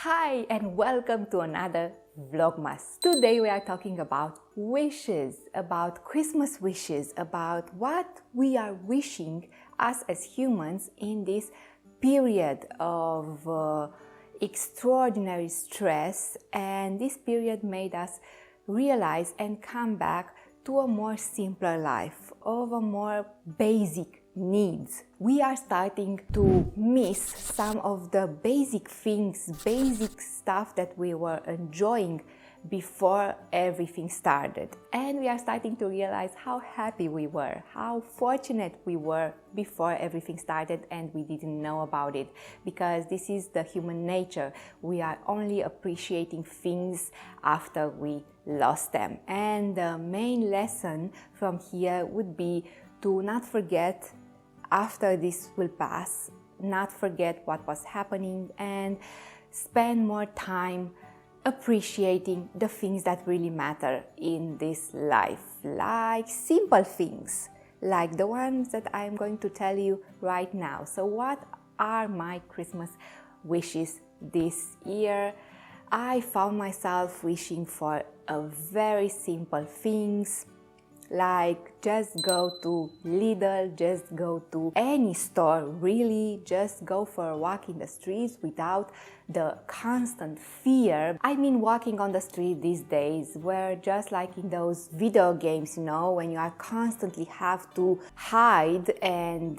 Hi and welcome to another Vlogmas. Today we are talking about wishes, about Christmas wishes, about what we are wishing us as humans in this period of extraordinary stress, and this period made us realize and come back to a more simpler life, of a more basic needs. We are starting to miss some of the basic things, basic stuff that we were enjoying before everything started. And we are starting to realize how happy we were, how fortunate we were before everything started and we didn't know about it. Because this is the human nature. We are only appreciating things after we lost them. And the main lesson from here would be to not forget after this will pass, not forget what was happening and spend more time appreciating the things that really matter in this life, like simple things, like the ones that I'm going to tell you right now. So what are my Christmas wishes this year? I found myself wishing for a very simple things, like just go to Lidl, just go to any store, really just go for a walk in the streets without the constant fear. I mean, walking on the street these days, where just like in those video games, when you are constantly have to hide and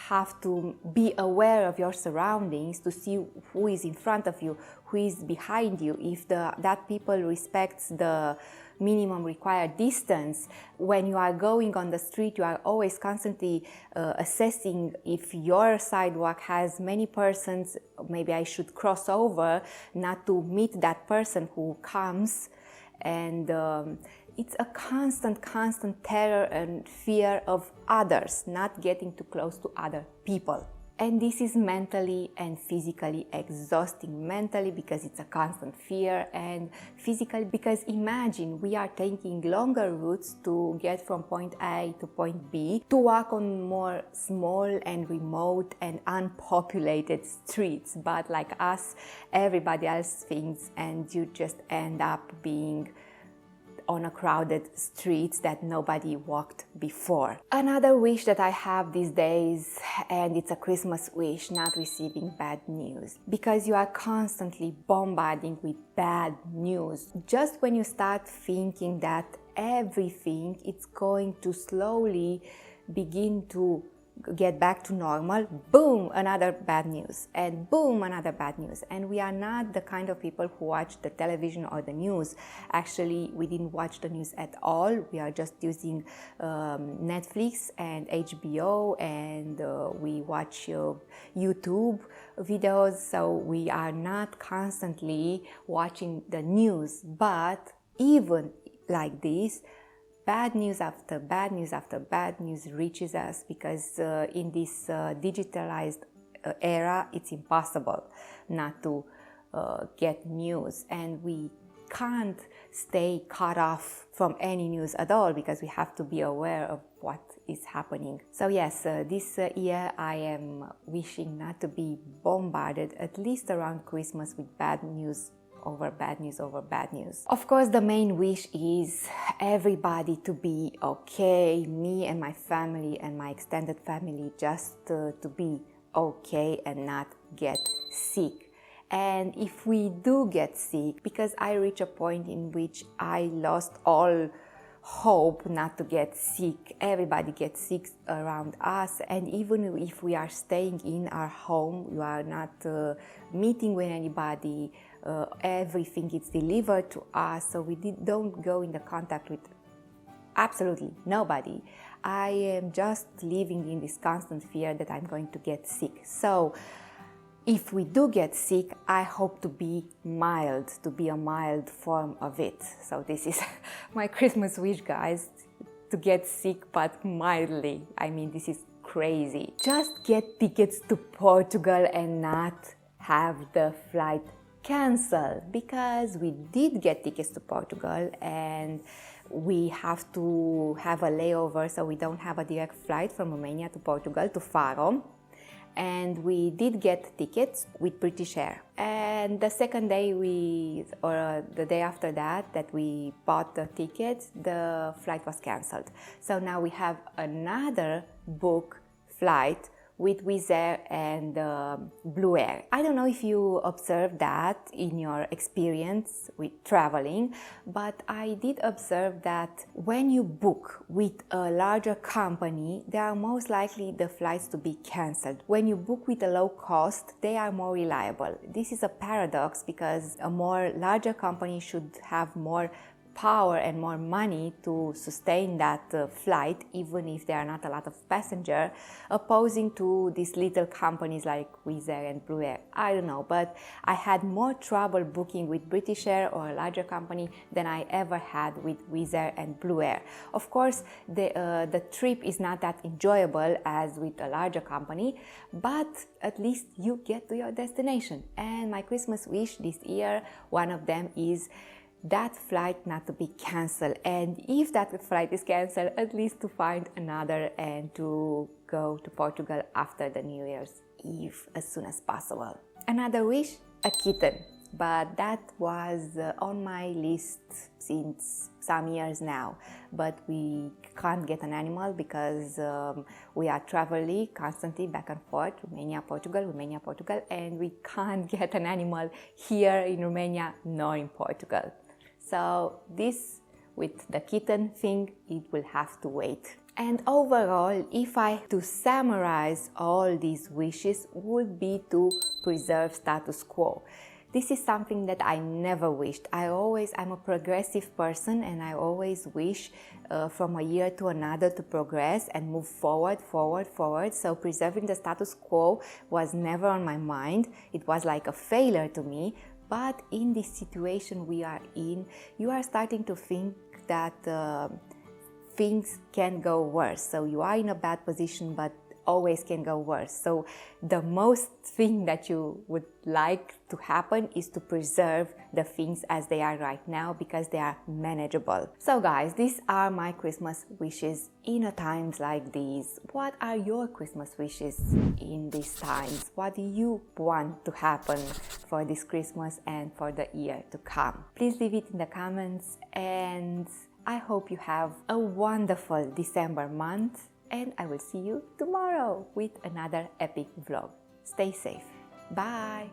have to be aware of your surroundings to see who is in front of you, who is behind you, if that people respects the minimum required distance. When you are going on the street, you are always constantly assessing if your sidewalk has many persons, maybe I should cross over not to meet that person who comes. And it's a constant terror and fear of others, not getting too close to other people. And this is mentally and physically exhausting. Mentally because it's a constant fear, and physically because imagine we are taking longer routes to get from point A to point B, to walk on more small and remote and unpopulated streets. But like us, everybody else thinks, and you just end up being on a crowded streets that nobody walked before. Another wish that I have these days, and it's a Christmas wish, not receiving bad news. Because you are constantly bombarding with bad news. Just when you start thinking that everything is going to slowly begin to get back to normal, boom, another bad news, and boom, another bad news. And we are not the kind of people who watch the television or the news. Actually, we didn't watch the news at all. We are just using Netflix and HBO, and we watch YouTube videos. So we are not constantly watching the news. But even like this, bad news after bad news after bad news reaches us, because in this digitalized era, it's impossible not to get news, and we can't stay cut off from any news at all, because we have to be aware of what is happening. So yes, this year I am wishing not to be bombarded, at least around Christmas, with bad news over bad news over bad news. Of course, the main wish is everybody to be okay, me and my family and my extended family, just to be okay and not get sick. And if we do get sick, because I reach a point in which I lost all hope not to get sick. Everybody gets sick around us, and even if we are staying in our home, you are not meeting with anybody, everything is delivered to us, so we don't go into contact with absolutely nobody. I am just living in this constant fear that I'm going to get sick. So if we do get sick, I hope to be mild, to be a mild form of it. So this is my Christmas wish, guys, to get sick but mildly. I mean, this is crazy. Just get tickets to Portugal and not have the flight canceled, because we did get tickets to Portugal and we have to have a layover, so we don't have a direct flight from Romania to Portugal, to Faro. and we did get tickets with British Air. And the second day or the day after that we bought the tickets, the flight was cancelled. So now we have another book flight with Wizz Air and Blue Air. I don't know if you observed that in your experience with traveling, but I did observe that when you book with a larger company, they are most likely the flights to be cancelled. When you book with a low cost, they are more reliable. This is a paradox because a more larger company should have more power and more money to sustain that flight, even if there are not a lot of passengers, opposing to these little companies like Wizz Air and Blue Air. I don't know, but I had more trouble booking with British Air or a larger company than I ever had with Wizz Air and Blue Air. Of course, the trip is not that enjoyable as with a larger company, but at least you get to your destination. And my Christmas wish this year, one of them is that flight not to be cancelled, and if that flight is cancelled, at least to find another and to go to Portugal after the New Year's Eve as soon as possible. Another wish, a kitten, but that was on my list since some years now, but we can't get an animal because we are traveling constantly back and forth, Romania, Portugal, and we can't get an animal here in Romania nor in Portugal. So this, with the kitten thing, it will have to wait. And overall, if I to summarize all these wishes, would be to preserve status quo. This is something that I never wished. I'm a progressive person, and I always wish from a year to another to progress and move forward. So preserving the status quo was never on my mind. It was like a failure to me. But in this situation we are in, you are starting to think that things can go worse. So you are in a bad position, but always can go worse. So the most thing that you would like to happen is to preserve the things as they are right now, because they are manageable. So guys, these are my Christmas wishes in a times like these. What are your Christmas wishes in these times? What do you want to happen for this Christmas and for the year to come? Please leave it in the comments, and I hope you have a wonderful December month, and I will see you tomorrow with another epic vlog. Stay safe. Bye!